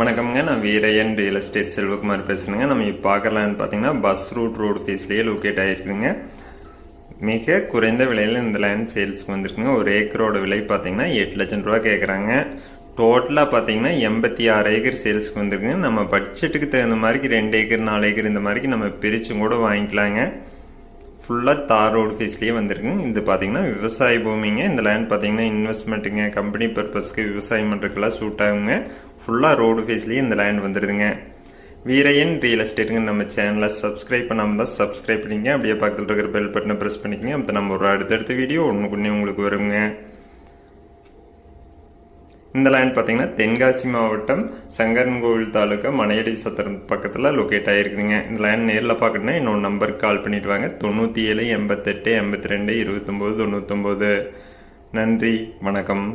வணக்கம்ங்க. நான் Veeraiyan real estate Selvakumar பேசுகிறேங்க. நம்ம இப்போ பார்க்கலான்னு பார்த்தீங்கன்னா பஸ் ரூட் ரோடு ஃபேஸ்லேயே லொக்கேட் ஆகிருக்குங்க. மிக குறைந்த விலையில் இந்த லேண்ட் சேல்ஸ்க்கு வந்திருக்குங்க. ஒரு ஏக்கரோட விலை பார்த்தீங்கன்னா 8 லட்சம் ரூபா கேட்குறாங்க. டோட்டலாக பார்த்தீங்கன்னா 86 ஏக்கர் சேல்ஸ்க்கு வந்துருக்குங்க. நம்ம பட்ஜெட்டுக்கு தகுந்த மாதிரிக்கு 2 ஏக்கர் 4 ஏக்கர் இந்த மாதிரிக்கு நம்ம பிரிச்சும் கூட வாங்கிக்கலாங்க. ஃபுல்லாக தார் ரோடு ஃபேஸ்லேயே வந்துருக்குங்க. இது பார்த்தீங்கன்னா விவசாய பூமிங்க. இந்த லேண்ட் பார்த்தீங்கன்னா இன்வெஸ்ட்மெண்ட்டுங்க, கம்பெனி பர்பஸ்க்கு விவசாயம் பண்ணுறதுக்கெல்லாம் சூட் ஆகுங்க. ஃபுல்லாக ரோடு ஃபேஸ்லேயே இந்த லேண்ட் வந்துடுதுங்க. வீரையன் ரியல் எஸ்டேட்டுங்க. நம்ம சேனலை சப்ஸ்கிரைப் பண்ணாமல் தான் சப்ஸ்கிரைப் பண்ணிங்க. அப்படியே பக்கத்தில் இருக்கிற பெல் பட்டனை ப்ரெஸ் பண்ணிக்கோங்க. அப்போ நம்ம ஒரு அடுத்தடுத்த வீடியோ ஒன்றுக்குன்னே உங்களுக்கு வருங்க. இந்த லேண்ட் பார்த்தீங்கன்னா தென்காசி மாவட்டம் சங்கரன்கோவில் தாலுக்கா மனையடி சத்திரம் பக்கத்தில் லொக்கேட் ஆகிருக்குதுங்க. இந்த லேண்ட் நேரில் பார்க்கணுன்னா இன்னொரு நம்பருக்கு கால் பண்ணிட்டு வாங்க. 97 88 82 29 99. நன்றி, வணக்கம்.